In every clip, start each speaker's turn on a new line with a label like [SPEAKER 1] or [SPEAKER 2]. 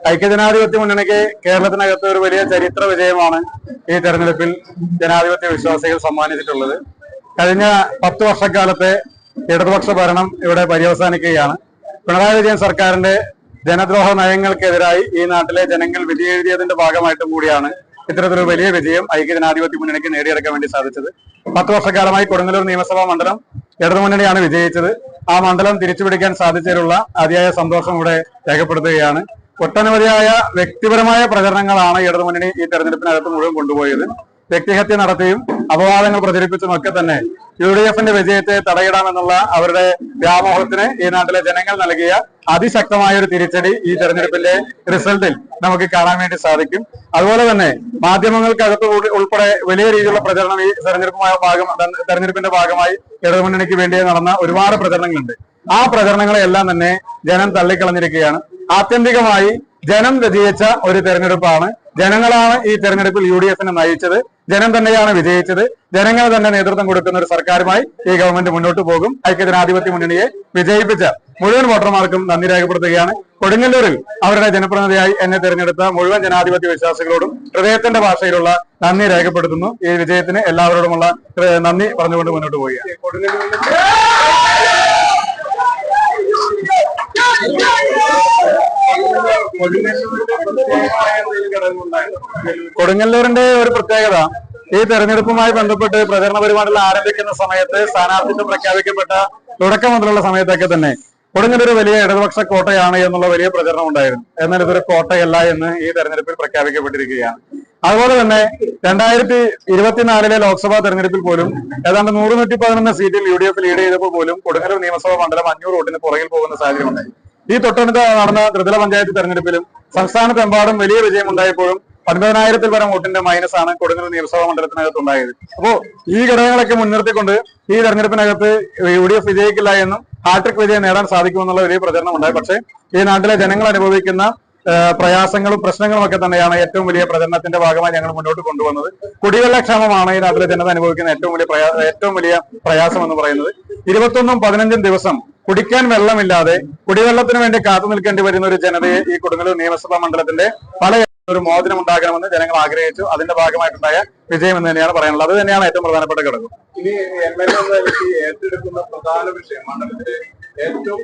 [SPEAKER 1] ഐക്യജനാധിപത്യ മുന്നണിക്ക് കേരളത്തിനകത്ത് ഒരു വലിയ ചരിത്ര വിജയമാണ് ഈ തെരഞ്ഞെടുപ്പിൽ ജനാധിപത്യ വിശ്വാസികൾ സമ്മാനിച്ചിട്ടുള്ളത്. കഴിഞ്ഞ 10 വർഷക്കാലത്തെ ഇടതുപക്ഷ ഭരണം ഇവിടെ പര്യവസാനിക്കുകയാണ്. പിണറായി വിജയൻ സർക്കാരിന്റെ ജനദ്രോഹ നയങ്ങൾക്കെതിരായി ഈ നാട്ടിലെ ജനങ്ങൾ വിധിയെഴുതിയതിന്റെ ഭാഗമായിട്ടും കൂടിയാണ് ഇത്തരത്തിലൊരു വലിയ വിജയം ഐക്യജനാധിപത്യ മുന്നണിക്ക് നേടിയെടുക്കാൻ വേണ്ടി സാധിച്ചത്. 10 വർഷക്കാലമായി കൊടുങ്ങല്ലൂർ നിയമസഭാ മണ്ഡലം ഇടതുമുന്നണിയാണ് വിജയിച്ചത്. ആ മണ്ഡലം തിരിച്ചുപിടിക്കാൻ സാധിച്ചതിലുള്ള അതിയായ സന്തോഷം ഇവിടെ രേഖപ്പെടുത്തുകയാണ്. ഒട്ടനവധിയായ വ്യക്തിപരമായ പ്രചരണങ്ങളാണ് ഇടതുമുന്നണി ഈ തെരഞ്ഞെടുപ്പിനകത്ത് മുഴുവൻ കൊണ്ടുപോയത്. വ്യക്തിഹത്യ നടത്തിയും അപവാദങ്ങൾ പ്രചരിപ്പിച്ചും ഒക്കെ തന്നെ UDFന്റെ വിജയത്തെ തടയിടാമെന്നുള്ള അവരുടെ വ്യാമോഹത്തിന് ഈ നാട്ടിലെ ജനങ്ങൾ നൽകിയ അതിശക്തമായ ഒരു തിരിച്ചടി ഈ തെരഞ്ഞെടുപ്പിന്റെ റിസൾട്ടിൽ നമുക്ക് കാണാൻ വേണ്ടി സാധിക്കും. അതുപോലെ തന്നെ മാധ്യമങ്ങൾക്കകത്ത് ഉൾപ്പെടെ വലിയ രീതിയിലുള്ള പ്രചരണം ഈ തെരഞ്ഞെടുപ്പിന്റെ ഭാഗമായി ഇടതുമുന്നണിക്ക് വേണ്ടി നടന്ന ഒരുപാട് പ്രചരണങ്ങളുണ്ട്. ആ പ്രചരണങ്ങളെല്ലാം തന്നെ ജനം തള്ളിക്കളഞ്ഞിരിക്കുകയാണ്. ആത്യന്തികമായി ജനം വിജയിച്ച ഒരു തെരഞ്ഞെടുപ്പാണ്. ജനങ്ങളാണ് ഈ തെരഞ്ഞെടുപ്പിൽ UDFനെ നയിച്ചത്. ജനം തന്നെയാണ് വിജയിച്ചത്. ജനങ്ങൾ തന്നെ നേതൃത്വം കൊടുക്കുന്ന ഒരു സർക്കാരുമായി ഈ ഗവൺമെന്റ് മുന്നോട്ട് പോകും. ഐക്യജനാധിപത്യ മുന്നണിയെ വിജയിപ്പിച്ച മുഴുവൻ വോട്ടർമാർക്കും നന്ദി രേഖപ്പെടുത്തുകയാണ്. കൊടുങ്ങല്ലൂരിൽ അവരുടെ ജനപ്രതിനിധിയായി എന്നെ തെരഞ്ഞെടുത്ത മുഴുവൻ ജനാധിപത്യ വിശ്വാസികളോടും ഹൃദയത്തിന്റെ ഭാഷയിലുള്ള നന്ദി രേഖപ്പെടുത്തുന്നു. ഈ വിജയത്തിന് എല്ലാവരോടുമുള്ള നന്ദി പറഞ്ഞുകൊണ്ട് മുന്നോട്ട് പോവുകയാണ്. കൊടുങ്ങല്ലൂരിന്റെ ഒരു പ്രത്യേകത, ഈ തെരഞ്ഞെടുപ്പുമായി ബന്ധപ്പെട്ട് പ്രചരണ പരിപാടികൾ ആരംഭിക്കുന്ന സമയത്ത്, സ്ഥാനാർത്ഥിത്വം പ്രഖ്യാപിക്കപ്പെട്ട തുടക്കം മുതലുള്ള സമയത്തൊക്കെ തന്നെ കൊടുങ്ങല്ലൂർ വലിയ ഇടതുപക്ഷ കോട്ടയാണ് എന്നുള്ള വലിയ പ്രചരണം ഉണ്ടായിരുന്നു. എന്നാൽ ഇതൊരു കോട്ടയല്ല എന്ന് ഈ തെരഞ്ഞെടുപ്പിൽ പ്രഖ്യാപിക്കപ്പെട്ടിരിക്കുകയാണ്. അതുപോലെ തന്നെ 2024 ലോക്സഭാ തെരഞ്ഞെടുപ്പിൽ പോലും ഏതാണ്ട് 100-111 സീറ്റിൽ UDF ലീഡ് ചെയ്തപ്പോൾ പോലും കൊടുങ്ങല്ലൂർ നിയമസഭാ മണ്ഡലം 500 വോട്ടിന് പുറകിൽ പോകുന്ന സാഹചര്യം ഉണ്ടായി. ഈ തൊട്ടടുത്ത് നടന്ന ത്രിതല പഞ്ചായത്ത് തെരഞ്ഞെടുപ്പിലും സംസ്ഥാനത്തെമ്പാടും വലിയ വിജയം ഉണ്ടായപ്പോഴും 9,000-ൽ പരം വോട്ടിന്റെ മൈനസാണ് കൊടുങ്ങല്ലൂർ നിയമസഭാ മണ്ഡലത്തിനകത്ത് ഉണ്ടായത്. അപ്പോ ഈ ഘടകങ്ങളൊക്കെ മുൻനിർത്തിക്കൊണ്ട് ഈ തെരഞ്ഞെടുപ്പിനകത്ത് UDF വിജയിക്കില്ല എന്നും ഹാട്രിക് വിജയം നേടാൻ സാധിക്കുമെന്നുള്ള വലിയ പ്രചരണം ഉണ്ടായി. പക്ഷേ ഈ നാട്ടിലെ ജനങ്ങൾ അനുഭവിക്കുന്ന പ്രയാസങ്ങളും പ്രശ്നങ്ങളും ഒക്കെ തന്നെയാണ് ഏറ്റവും വലിയ പ്രചരണത്തിന്റെ ഭാഗമായി ഞങ്ങൾ മുന്നോട്ട് കൊണ്ടുവന്നത്. കുടിവെള്ളക്ഷാമമാണ് ഈ നാട്ടിലെ ജനത അനുഭവിക്കുന്ന ഏറ്റവും വലിയ പ്രയാസം എന്ന് പറയുന്നത്. 21-15 ദിവസം കുടിക്കാൻ വെള്ളമില്ലാതെ കുടിവെള്ളത്തിന് വേണ്ടി കാത്തു നിൽക്കേണ്ടി വരുന്ന ഒരു ജനതയെ ഈ കൊടുങ്ങല്ലൂർ നിയമസഭാ മണ്ഡലത്തിന്റെ പല ഒരു മോചനം ഉണ്ടാകണമെന്ന് ജനങ്ങൾ ആഗ്രഹിച്ചു. അതിന്റെ ഭാഗമായിട്ടുണ്ടായ വിജയം എന്ന് തന്നെയാണ് പറയാനുള്ളത്. അത് തന്നെയാണ് ഏറ്റവും പ്രധാനപ്പെട്ട ഘടകം.
[SPEAKER 2] ഇനി MLA ഏറ്റെടുക്കുന്ന പ്രധാന വിഷയം മണ്ഡലത്തിലെ
[SPEAKER 1] ഏറ്റവും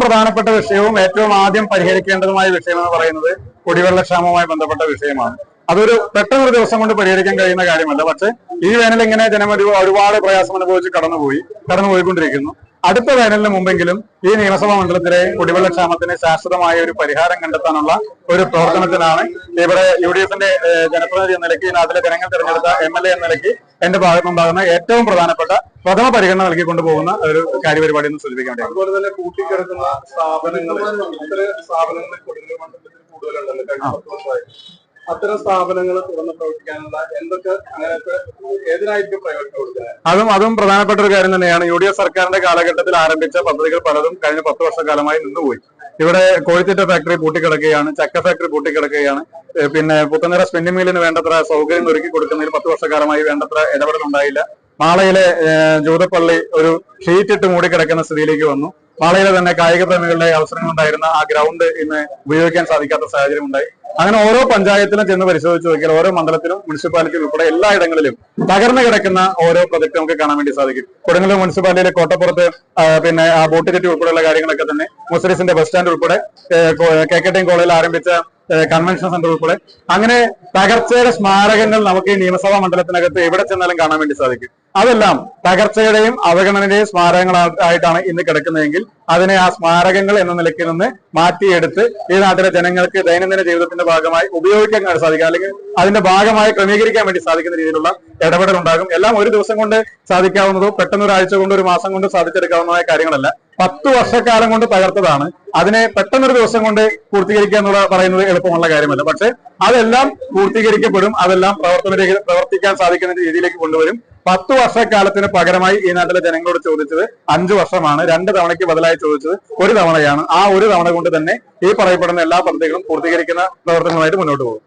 [SPEAKER 1] പ്രധാനപ്പെട്ട വിഷയവും ഏറ്റവും ആദ്യം പരിഹരിക്കേണ്ടതുമായ വിഷയം എന്ന് പറയുന്നത് കുടിവെള്ളക്ഷാമവുമായി ബന്ധപ്പെട്ട വിഷയമാണ്. അതൊരു പെട്ടെന്നൊരു ദിവസം കൊണ്ട് പരിഹരിക്കാൻ കഴിയുന്ന കാര്യമല്ല. പക്ഷെ ഈ വേനൽ ഇങ്ങനെ ജനം ഒരുപാട് പ്രയാസം അനുഭവിച്ച് കടന്നുപോയിക്കൊണ്ടിരിക്കുന്നു. അടുത്ത വേനലിന് മുമ്പെങ്കിലും ഈ നിയമസഭാ മണ്ഡലത്തിലെ കുടിവെള്ളക്ഷാമത്തിന് ശാശ്വതമായ ഒരു പരിഹാരം കണ്ടെത്താനുള്ള ഒരു പ്രവർത്തനത്തിനാണ് ഇവിടെ UDFന്റെ ജനപ്രതിനിധി എന്ന നിലയ്ക്ക്, ഈ നാട്ടിലെ ജനങ്ങൾ തെരഞ്ഞെടുത്ത MLA എന്ന നിലയ്ക്ക് എന്റെ ഭാഗത്തുനിന്നുണ്ടാകുന്ന ഏറ്റവും പ്രധാനപ്പെട്ട പ്രഥമ പരിഗണന നൽകിക്കൊണ്ടു പോകുന്ന ഒരു കാര്യപരിപാടി എന്ന് സൂചിപ്പിക്കാൻ വേണ്ടി.
[SPEAKER 2] അതുപോലെ തന്നെ കൂട്ടിക്കിടക്കുന്ന സ്ഥാപനങ്ങൾ കൊടുങ്ങല്ലൂർ മണ്ഡലത്തിൽ കൂടുതലുണ്ടല്ലോ. അത്തരം സ്ഥാപനങ്ങൾ തുറന്ന് പ്രവർത്തിക്കാനുള്ള എന്തൊക്കെ ഏതിനായിരിക്കും പ്രയോജനം കൊടുക്കുന്നത്?
[SPEAKER 1] അതും പ്രധാനപ്പെട്ട ഒരു കാര്യം തന്നെയാണ്. UDF സർക്കാരിന്റെ കാലഘട്ടത്തിൽ ആരംഭിച്ച പദ്ധതികൾ പലതും കഴിഞ്ഞ 10 വർഷക്കാലമായി നിന്നുപോയി. ഇവിടെ കോഴിത്തീറ്റ ഫാക്ടറി പൂട്ടിക്കിടക്കുകയാണ്, ചക്ക ഫാക്ടറി പൂട്ടിക്കിടക്കുകയാണ്. പിന്നെ പുത്തനിര സ്പിന്നിംഗ് മില്ലിന് വേണ്ടത്ര സൗകര്യം ഒരുക്കി കൊടുക്കുന്നതിൽ 10 വർഷക്കാലമായി വേണ്ടത്ര ഇടപെടലുണ്ടായില്ല. മാളയിലെ ജൂതപ്പള്ളി ഒരു ഷീറ്റ് ഇട്ട് മൂടിക്കിടക്കുന്ന സ്ഥിതിയിലേക്ക് വന്നു. മാളയിലെ തന്നെ കായിക പ്രേമികളുടെ അവസരങ്ങളുണ്ടായിരുന്ന ആ ഗ്രൗണ്ട് ഇന്ന് ഉപയോഗിക്കാൻ സാധിക്കാത്ത സാഹചര്യം ഉണ്ടായി. അങ്ങനെ ഓരോ പഞ്ചായത്തിലും ചെന്ന് പരിശോധിച്ച് നോക്കിയാൽ ഓരോ മണ്ഡലത്തിലും മുനിസിപ്പാലിറ്റിയിൽ ഉൾപ്പെടെ എല്ലായിടങ്ങളിലും തകർന്നു കിടക്കുന്ന ഓരോ പ്രൊജക്ട് നമുക്ക് കാണാൻ വേണ്ടി സാധിക്കും. കൊടുങ്ങല്ലൂർ മുനിസിപ്പാലിറ്റിയിലെ കോട്ടപ്പുറത്ത് പിന്നെ ആ ബോട്ട് ജെട്ടി ഉൾപ്പെടെയുള്ള കാര്യങ്ങളൊക്കെ തന്നെ, മുസ്ലിസിന്റെ ബസ് സ്റ്റാൻഡ് ഉൾപ്പെടെ, KKTM കോളേജിൽ ആരംഭിച്ച കൺവെൻഷൻ സെന്റർ ഉൾപ്പെടെ അങ്ങനെ തകർച്ചയുടെ സ്മാരകങ്ങൾ നമുക്ക് ഈ നിയമസഭാ മണ്ഡലത്തിനകത്ത് എവിടെ ചെന്നാലും കാണാൻ വേണ്ടി സാധിക്കും. അതെല്ലാം തകർച്ചയുടെയും അവഗണനയുടെയും സ്മാരകങ്ങളായിട്ടാണ് ഇന്ന് കിടക്കുന്നതെങ്കിൽ അതിനെ ആ സ്മാരകങ്ങൾ എന്ന നിലയ്ക്ക് നിന്ന് മാറ്റിയെടുത്ത് ഈ നാട്ടിലെ ജനങ്ങൾക്ക് ദൈനംദിന ജീവിതത്തിന്റെ ഭാഗമായി ഉപയോഗിക്കാൻ സാധിക്കും, അല്ലെങ്കിൽ അതിന്റെ ഭാഗമായി ക്രമീകരിക്കാൻ വേണ്ടി സാധിക്കുന്ന രീതിയിലുള്ള ഇടപെടൽ ഉണ്ടാകും. എല്ലാം ഒരു ദിവസം കൊണ്ട് സാധിക്കാവുന്നതോ പെട്ടെന്ന് ഒരാഴ്ച കൊണ്ട് ഒരു മാസം കൊണ്ട് സാധിച്ചെടുക്കാവുന്നതായ കാര്യങ്ങളല്ല. 10 വർഷക്കാലം കൊണ്ട് തകർത്തതാണ്. അതിനെ പെട്ടെന്നൊരു ദിവസം കൊണ്ട് പൂർത്തീകരിക്കുക എന്നുള്ള പറയുന്നത് എളുപ്പമുള്ള കാര്യമല്ല. പക്ഷെ അതെല്ലാം പൂർത്തീകരിക്കപ്പെടും. അതെല്ലാം പ്രവർത്തിക്കാൻ സാധിക്കുന്ന രീതിയിലേക്ക് കൊണ്ടുവരും. 10 വർഷക്കാലത്തിന് പകരമായി ഈ നാട്ടിലെ ജനങ്ങളോട് ചോദിച്ചത് 5 വർഷമാണ്. 2 തവണയ്ക്ക് ബദലായി ചോദിച്ചത് 1 തവണയാണ്. ആ 1 തവണ കൊണ്ട് തന്നെ ഈ പറയപ്പെടുന്ന എല്ലാ പദ്ധതികളും പൂർത്തീകരിക്കുന്ന പ്രവർത്തനങ്ങളായിട്ട് മുന്നോട്ട് പോകും.